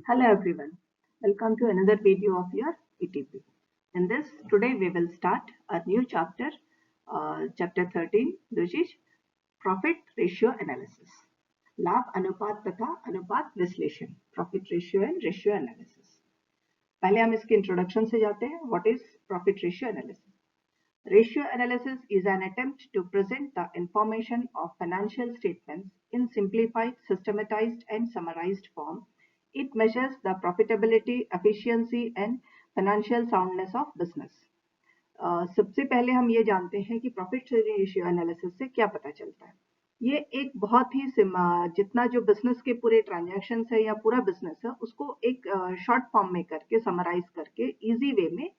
Hello everyone, welcome to another video of your ETP. In this, today we will start a new chapter, chapter 13, which is Profit Ratio Analysis. लाभ अनुपात तथा अनुपात विश्लेषण, Profit Ratio and Ratio Analysis. पहले हम इसके introduction से जाते हैं. What is Profit Ratio Analysis? Ratio analysis is an attempt to present the information of financial statements in simplified, systematized and summarized form. It measures the profitability, efficiency and financial soundness of business. सबसे पहले हम ये जानते हैं कि profit ratio analysis से क्या पता चलता है. ये एक बहुत ही जितना जो बिजनेस के पूरे ट्रांजैक्शन है या पूरा बिजनेस है उसको एक शॉर्ट फॉर्म में करके समराइज करके इजी वे में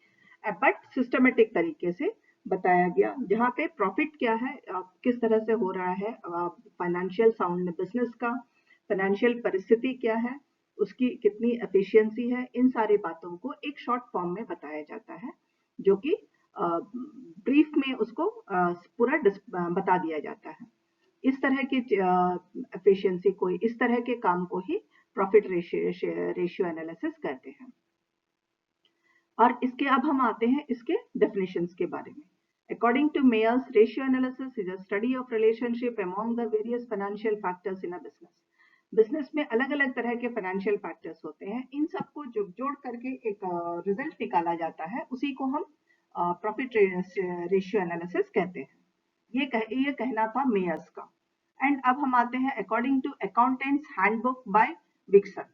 बट सिस्टमेटिक तरीके से बताया गया, जहाँ पे प्रॉफिट क्या है, किस तरह से हो रहा है, फाइनेंशियल साउंड बिजनेस का फाइनेंशियल परिस्थिति क्या है, उसकी कितनी एफिशिएंसी है, इन सारी बातों को एक शॉर्ट फॉर्म में बताया जाता है, जो कि ब्रीफ में उसको पूरा बता दिया जाता है. इस तरह की एफिशिएंसी को, इस तरह के काम को ही प्रॉफिट रेशियो एनालिसिस कहते हैं. और इसके अब हम आते हैं इसके डेफिनेशंस के बारे में. According to Mayer's, ratio analysis is a study of relationship among the various financial factors in a business. Business में अलग अलग तरह के फाइनेंशियल फैक्टर्स होते हैं, इन सबको जोड़ करके एक रिजल्ट निकाला जाता है, उसी को हम प्रॉफिट रेशियो एनालिसिस कहते हैं. ये कहना था मेयर्स का. एंड अब हम आते हैं according to accountants handbook by Wixon.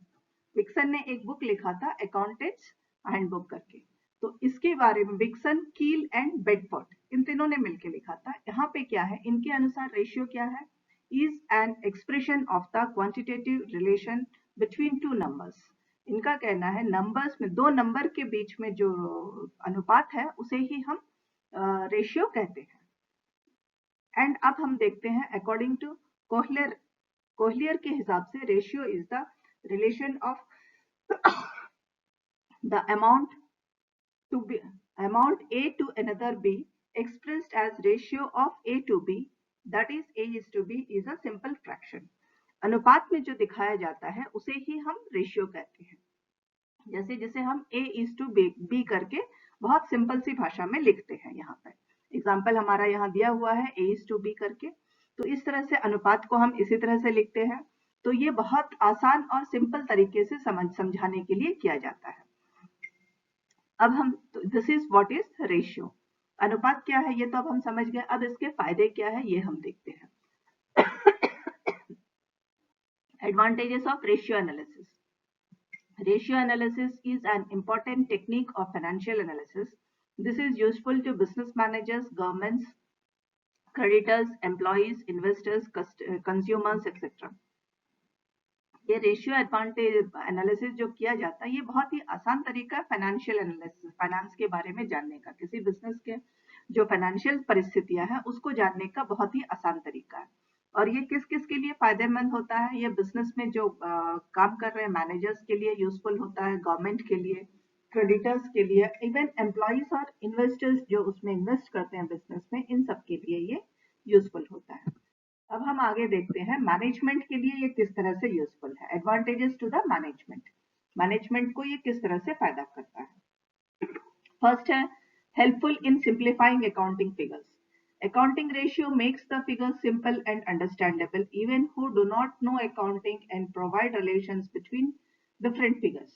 Wixon ने एक बुक लिखा था अकाउंटेंट्स हैंडबुक करके, तो इसके बारे में विक्सन, कील एंड बेडफोर्ड इन तीनों ने मिलकर लिखा था. यहाँ पे क्या है, इनके अनुसार रेशियो क्या है, is an expression of the quantitative relation between two numbers. इनका कहना है नंबर्स में, दो नंबर के बीच में जो अनुपात है उसे ही हम रेशियो कहते हैं. एंड अब हम देखते हैं अकॉर्डिंग टू कोहलियर के हिसाब से ratio is the relation of the amount A to another B expressed as ratio of A to B, that is A is to B is a simple fraction. अनुपात में जो दिखाया जाता है उसे ही हम रेशियो कहते हैं. जैसे जिसे हम A is to B करके बहुत सिंपल सी भाषा में लिखते हैं. यहाँ पर एग्जाम्पल हमारा यहाँ दिया हुआ है A is to B करके, तो इस तरह से अनुपात को हम इसी तरह से लिखते हैं. तो ये बहुत आसान और सिंपल तरीके से समझाने के लिए किया जाता है. अब हम this is what is ratio. अनुपात क्या है ये तो अब हम समझ गए. अब इसके फायदे क्या है ये हम देखते हैं. Advantages of ratio analysis. Ratio analysis is an important technique of financial analysis. This is useful to business managers, governments, creditors, employees, investors, consumers etcetera. ये रेशियो एनालिसिस जो किया जाता है ये बहुत ही आसान तरीका है फाइनेंशियल एनालिसिस, फाइनेंस के बारे में जानने का, किसी बिजनेस के जो फाइनेंशियल परिस्थितियां हैं उसको जानने का बहुत ही आसान तरीका है. और ये किस किस के लिए फायदेमंद होता है, ये बिजनेस में जो काम कर रहे हैं मैनेजर्स के लिए यूजफुल होता है, गवर्नमेंट के लिए, क्रेडिटर्स के लिए, इवन एम्प्लॉइज और इन्वेस्टर्स जो उसमें इन्वेस्ट करते हैं बिजनेस में, इन सब के लिए ये यूजफुल होता है. अब हम आगे देखते हैं मैनेजमेंट के लिए ये किस तरह से यूजफुल है. Advantages to the management. Management को ये किस तरह से फायदा करता है. फर्स्ट है helpful in simplifying accounting figures. Accounting ratio makes the figures simple and understandable even who do not know accounting and provide relations between different figures.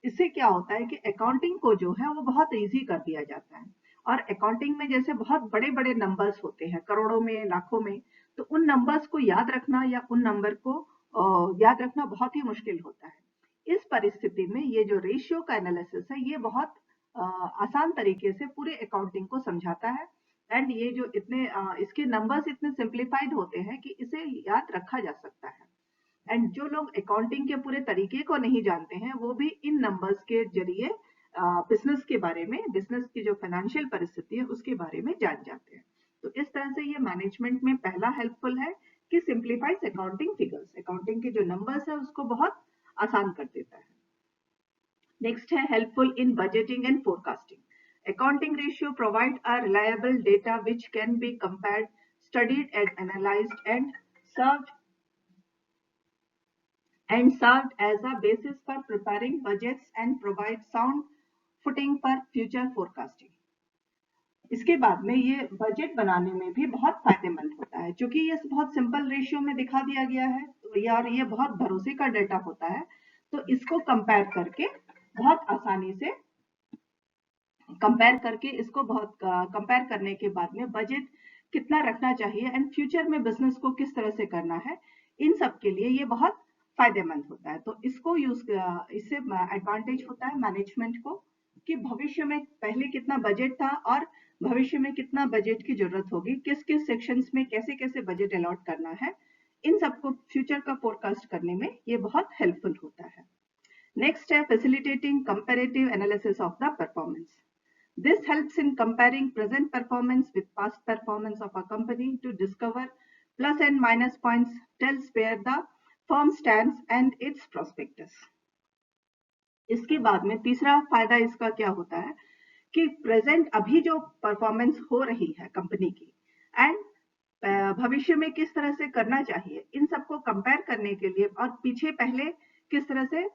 इससे क्या होता है कि अकाउंटिंग को जो है वो बहुत इजी कर दिया जाता है. और अकाउंटिंग में जैसे बहुत बड़े बड़े नंबर्स होते हैं, करोड़ों में, लाखों में, तो उन नंबर्स को याद रखना या उन नंबर को याद रखना बहुत ही मुश्किल होता है. इस परिस्थिति में ये जो रेशियो का एनालिसिस है ये बहुत आसान तरीके से पूरे अकाउंटिंग को समझाता है. एंड ये जो इतने इसके नंबर्स इतने सिंप्लीफाइड होते हैं कि इसे याद रखा जा सकता है. एंड जो लोग अकाउंटिंग के पूरे तरीके को नहीं जानते हैं वो भी इन नंबर्स के जरिए बिजनेस के बारे में, बिजनेस की जो फाइनेंशियल परिस्थिति है उसके बारे में जान जाते हैं. तो इस तरह से ये मैनेजमेंट में पहला हेल्पफुल है कि सिंप्लीफाइज अकाउंटिंग फिगर्स. अकाउंटिंग के जो नंबर्स है उसको बहुत आसान कर देता है. नेक्स्ट है helpful in budgeting and forecasting. Accounting ratio provide a reliable data which can be compared, studied and analysed and served and served as a basis for preparing budgets and provide sound footing for future forecasting. इसके बाद में ये budget बनाने में भी बहुत फायदेमंद होता है, क्योंकि ये बहुत सिंपल रेशियो में दिखा दिया गया है और ये बहुत भरोसे का डेटा होता है, तो इसको कंपेयर करके बहुत आसानी से कंपेयर करने के बाद में बजट कितना रखना चाहिए एंड फ्यूचर में बिजनेस को किस तरह से करना है, इन सब के लिए ये बहुत फायदेमंद होता है। तो इसको इससे एडवांटेज होता है मैनेजमेंट को कि भविष्य में पहले कितना बजट था और भविष्य में कितना बजट की जरूरत होगी, किस किस सेक्शंस में कैसे कैसे बजट अलॉट करना है, इन सबको फ्यूचर का फोरकास्ट करने में ये बहुत हेल्पफुल होता है। नेक्स्ट है facilitating comparative analysis of the performance. This helps in comparing present performance with past performance of a company to discover plus and minus points, tells where the firm stands and its prospectus. इसके बाद में तीसरा फायदा इसका क्या होता है कि प्रेजेंट अभी जो परफॉर्मेंस हो रही है कंपनी की एंड भविष्य में किस तरह से करना चाहिए, इन सबको कंपेयर करने के लिए और पीछे पहले किस तरह से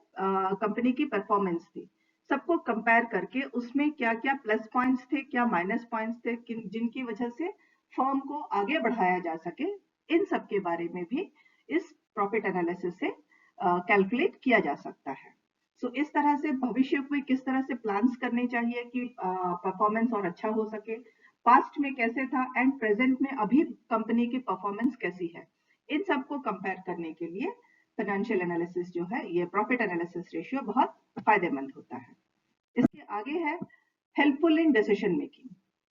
कंपनी की परफॉर्मेंस थी, सबको कंपेयर करके उसमें क्या क्या प्लस पॉइंट्स थे, क्या माइनस पॉइंट्स थे, जिनकी वजह से फर्म को आगे बढ़ाया जा सके, इन सब के बारे में भी इस प्रॉफिट एनालिसिस से कैलकुलेट किया जा सकता है। सो इस तरह से भविष्य में किस तरह से प्लान्स करने चाहिए कि परफॉर्मेंस और अच्छा हो सके, पास्ट में कैसे था एंड प्रेजेंट में अभी कंपनी की परफॉर्मेंस कैसी है, इन सबको कंपेयर करने के लिए फाइनेंशियल एनालिसिस जो है, ये प्रॉफिट एनालिसिस रेशियो बहुत फायदेमंद होता है। इसके आगे है helpful in decision making.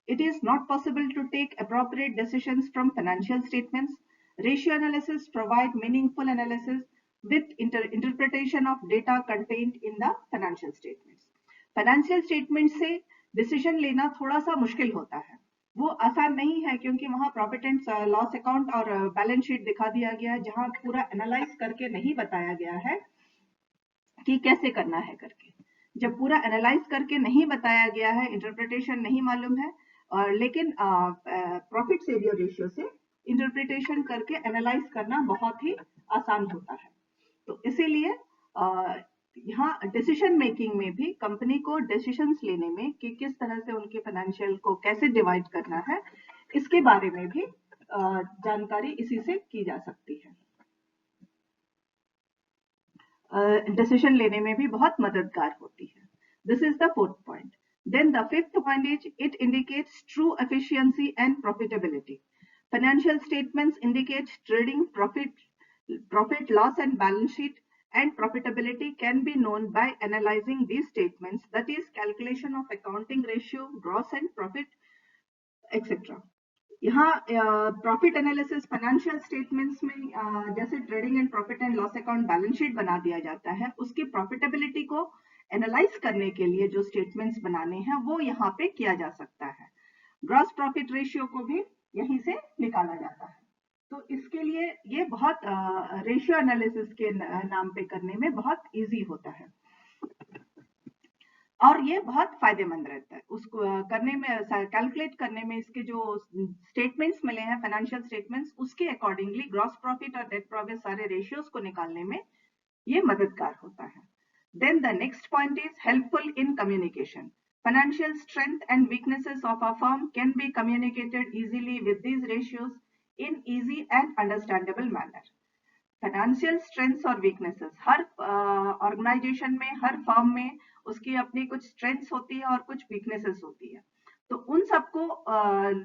It is not possible to take appropriate decisions from financial statements. Ratio analysis provide meaningful analysis with interpretation of data contained in the financial statements. Financial statements से decision लेना थोड़ा सा मुश्किल होता है, वो आसान नहीं है, क्योंकि वहां प्रॉफिट एंड लॉस अकाउंट और बैलेंस शीट दिखा दिया गया है, जहां पूरा एनालाइज करके नहीं बताया गया है कि कैसे करना है करके। जब पूरा एनालाइज करके नहीं बताया गया है, इंटरप्रिटेशन नहीं मालूम है, और लेकिन प्रॉफिट सेवियर रेशियो से इंटरप्रिटेशन करके एनालाइज करना बहुत ही आसान होता है। तो इसीलिए यहाँ डिसीजन मेकिंग में भी कंपनी को डिसीजंस लेने में कि किस तरह से उनके फाइनेंशियल को कैसे डिवाइड करना है, इसके बारे में भी जानकारी इसी से की जा सकती है। डिसीजन लेने में भी बहुत मददगार होती है। This is the fourth point. Then the fifth point is it indicates true efficiency and profitability. Financial statements indicate trading profit, loss and balance sheet and profitability can be known by analyzing these statements, that is calculation of accounting ratio, gross and profit, etc. यहाँ profit analysis financial statements में जैसे trading and profit and loss account balance sheet बना दिया जाता है, उसकी profitability को analyse करने के लिए जो स्टेटमेंट्स बनाने हैं वो यहाँ पे किया जा सकता है। ग्रॉस प्रॉफिट रेशियो को भी यहीं से निकाला जाता है। तो इसके लिए ये बहुत रेशियो एनालिसिस के नाम पे करने में बहुत इजी होता है और ये बहुत फायदेमंद रहता है। उसको करने में, कैलकुलेट करने में, इसके जो स्टेटमेंट्स मिले हैं फाइनेंशियल स्टेटमेंट्स, उसके अकॉर्डिंगली ग्रॉस प्रॉफिट और नेट प्रॉफिट सारे रेशियोज को निकालने में ये मददगार होता है। Then the next point is helpful in communication. Financial strength and weaknesses of a firm can be communicated easily with these ratios in easy and understandable manner. Financial strengths और weaknesses हर organisation में, हर firm में उसकी अपनी कुछ strengths होती है और कुछ वीकनेसेस होती है, तो उन सबको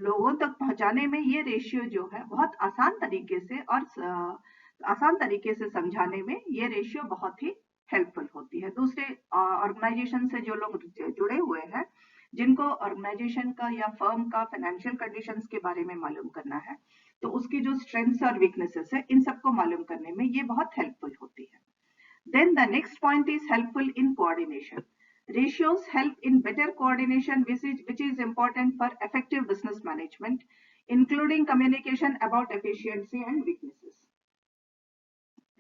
लोगों तक पहुंचाने में ये रेशियो जो है बहुत आसान तरीके से समझाने में ये रेशियो बहुत ही हेल्पफुल होती है। दूसरे ऑर्गेनाइजेशन से जो लोग जुड़े हुए हैं, जिनको ऑर्गेनाइजेशन का या फर्म का फाइनेंशियल कंडीशंस के बारे में मालूम करना है, तो उसकी जो स्ट्रेंथ्स और वीकनेसेस है, इन सबको मालूम करने में ये बहुत हेल्पफुल होती है। Then the next point is helpful in coordination. Ratios help in better coordination, which is important for effective business management, including communication about efficiency and weaknesses.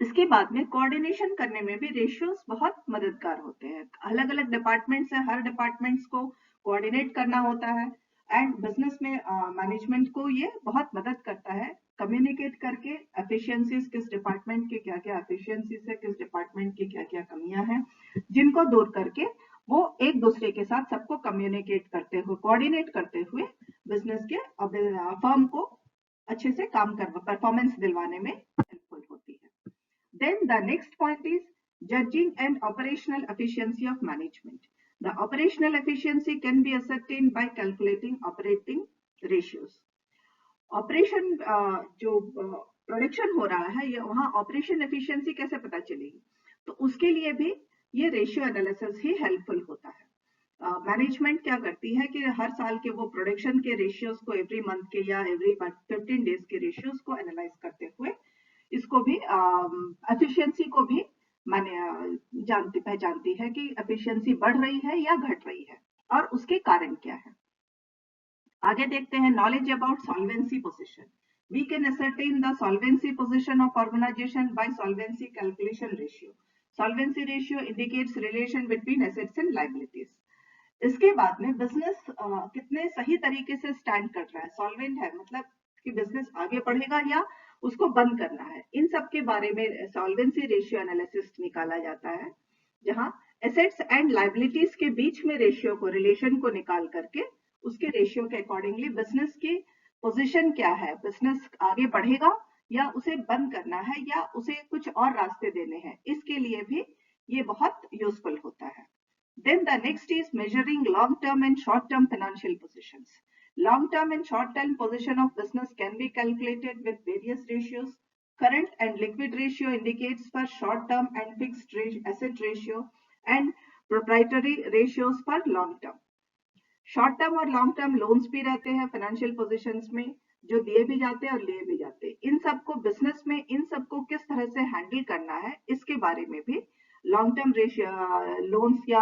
इसके बाद में कोऑर्डिनेशन करने में भी रेशियोज बहुत मददगार होते हैं। अलग अलग डिपार्टमेंट्स है, हर डिपार्टमेंट्स को कोऑर्डिनेट करना होता है एंड बिजनेस में मैनेजमेंट को ये बहुत मदद करता है कम्युनिकेट करके एफिशिएंसीज किस डिपार्टमेंट के क्या क्या एफिशिएंसीज है, किस डिपार्टमेंट की क्या क्या कमियां हैं, जिनको दूर करके वो एक दूसरे के साथ सबको कम्युनिकेट करते हुए, कोऑर्डिनेट करते हुए बिजनेस के फर्म को अच्छे से काम कर परफॉर्मेंस दिलवाने में हेल्पफुल होती है। Then the next point is judging and operational efficiency of management. The operational efficiency can be ascertained by calculating operating ratios. Operation जो प्रोडक्शन हो रहा है, ये वहां ऑपरेशन एफिशिएंसी कैसे पता चलेगी, तो उसके लिए भी ये रेशियो एनालिसिस ही हेल्पफुल होता है। मैनेजमेंट क्या करती है कि हर साल के वो प्रोडक्शन के रेशियोज को एवरी मंथ के या एवरी 15 डेज के रेशियोज को एनालाइज करते हुए इसको भी एफिशिएंसी को भी माने पहचानती है कि एफिशिएंसी बढ़ रही है या घट रही है और उसके कारण क्या है। आगे देखते हैं knowledge about solvency position. We can ascertain the solvency position of organization by solvency calculation ratio. Solvency ratio indicates relation between assets and liabilities. इसके बाद में बिजनेस कितने सही तरीके से स्टैंड कर रहा है, सॉल्वेंट है मतलब कि बिजनेस आगे बढ़ेगा या उसको बंद करना है, इन सब के बारे में सॉल्वेंसी रेशियो एनालिसिस निकाला जाता है, जहां एसेट्स एंड लाइबिलिटीज के बीच में रेशियो को, रिलेशन को निकाल करके उसके रेशियो के अकॉर्डिंगली बिजनेस की पोजीशन क्या है, बिजनेस आगे बढ़ेगा या उसे बंद करना है या उसे कुछ और रास्ते देने हैं, इसके लिए भी ये बहुत यूजफुल होता है। Then the next is measuring long-term and short-term financial positions. Long-term and short-term position of business can be calculated with various ratios. Current and liquid ratio indicates for short-term and fixed asset ratio and proprietary ratios for long-term. Short term और long term loans भी रहते हैं financial positions में, जो दिए भी जाते हैं और लिए भी जाते हैं। इन सबको बिजनेस में इन सबको किस तरह से हैंडल करना है, इसके बारे में भी लॉन्ग टर्म रेशियो लोन्स या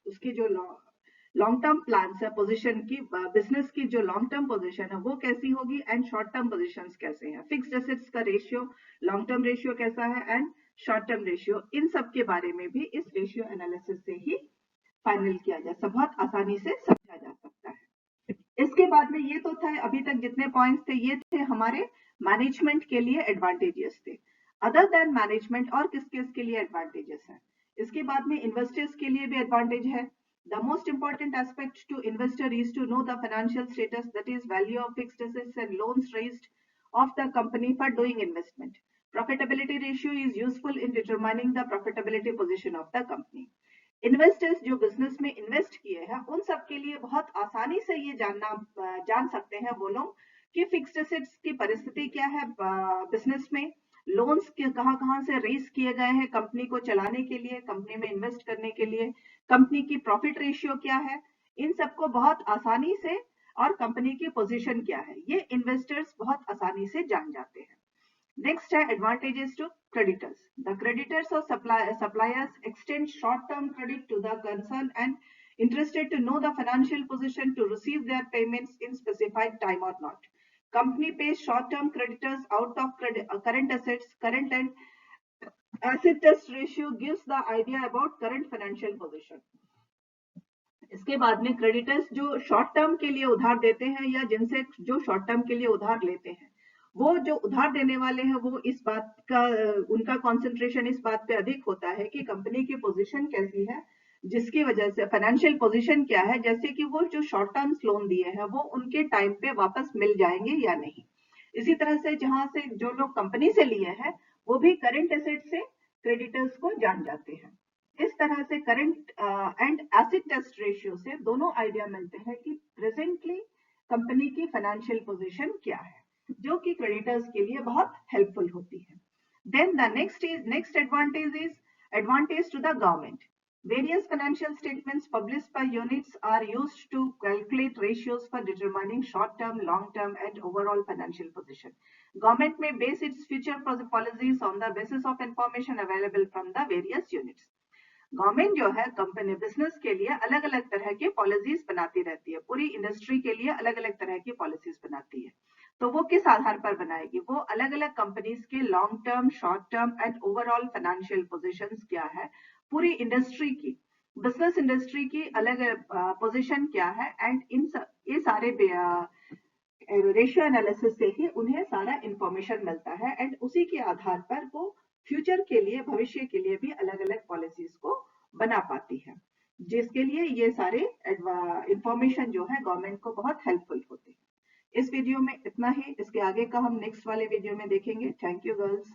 उसकी जो लॉन्ग टर्म प्लान है पोजीशन की, बिजनेस की जो लॉन्ग टर्म पोजीशन है वो कैसी होगी एंड शॉर्ट टर्म पोजीशंस कैसे हैं, फिक्स्ड एसेट्स का रेशियो, लॉन्ग टर्म रेशियो कैसा है एंड शॉर्ट टर्म रेशियो, इन सब के बारे में भी इस रेशियो एनालिसिस से ही फाइनल किया जा सकता, बहुत आसानी से समझा जा सकता है। इसके बाद में ये तो था, अभी तक जितने पॉइंट्स थे ये थे हमारे मैनेजमेंट के लिए एडवांटेजेस थे। अदर देन मैनेजमेंट और किस किस के लिए एडवांटेजेस हैं, इसके बाद में इन्वेस्टर्स के लिए भी एडवांटेज है। The most important aspect to investor is to know the financial status, that is value of fixed assets and loans raised of the company for doing investment. Profitability ratio is useful in determining the profitability position of the company. Investors जो business में invest किए हैं उन सब के लिए बहुत आसानी से ये जान सकते हैं वो लोग कि फिक्स्ड एसेट्स की परिस्थिति क्या है बिजनेस में, लोन्स के कहां से रेज किए गए हैं कंपनी को चलाने के लिए, कंपनी में इन्वेस्ट करने के लिए, कंपनी की प्रॉफिट रेशियो क्या है, इन सबको बहुत आसानी से, और कंपनी की पोजीशन क्या है, ये इन्वेस्टर्स बहुत आसानी से जान जाते हैं। Next है advantages to creditors. The creditors or suppliers extend short-term credit to the concerned and interested to know the financial position to receive their payments in specified time or not. Company pays short-term creditors out of current assets. Current and asset test ratio gives the idea about current financial position. इसके बाद में creditors जो short term के लिए उधार देते हैं या जिनसे जो शॉर्ट टर्म के लिए उधार लेते हैं, वो जो उधार देने वाले हैं वो इस बात का, उनका कंसंट्रेशन इस बात पे अधिक होता है कि कंपनी की पोजीशन कैसी है, जिसकी वजह से फाइनेंशियल पोजीशन क्या है, जैसे कि वो जो शॉर्ट टर्म लोन दिए हैं वो उनके टाइम पे वापस मिल जाएंगे या नहीं। इसी तरह से जहां से जो लोग कंपनी से लिए हैं वो भी करंट एसेट से क्रेडिटर्स को जान जाते हैं। इस तरह से current and asset test ratio से दोनों आइडिया मिलते हैं कि प्रेजेंटली कंपनी की फाइनेंशियल पोजीशन क्या है, जो कि क्रेडिटर्स के लिए बहुत हेल्पफुल होती है। Then the next advantage is advantage to the government. Various financial statements published by units are used to calculate ratios for determining short-term, long-term, and overall financial position. Government may base its future policies on the basis of information available from the various units. Government जो है company business के लिए अलग अलग तरह की policies बनाती रहती है, पूरी इंडस्ट्री के लिए अलग अलग तरह की पॉलिसीज बनाती है। तो वो किस आधार पर बनाएगी, वो अलग अलग कंपनीज के long term, short term and overall financial positions क्या है, पूरी इंडस्ट्री की, बिजनेस इंडस्ट्री की अलग पोजीशन क्या है, एंड इन ये सारे रेशियो एनालिसिस से ही उन्हें सारा इंफॉर्मेशन मिलता है एंड उसी के आधार पर वो फ्यूचर के लिए, भविष्य के लिए भी अलग अलग पॉलिसीज को बना पाती है, जिसके लिए ये सारे इंफॉर्मेशन जो है गवर्नमेंट को बहुत हेल्पफुल होते हैं। इस वीडियो में इतना ही, इसके आगे का हम नेक्स्ट वाले वीडियो में देखेंगे। Thank you girls.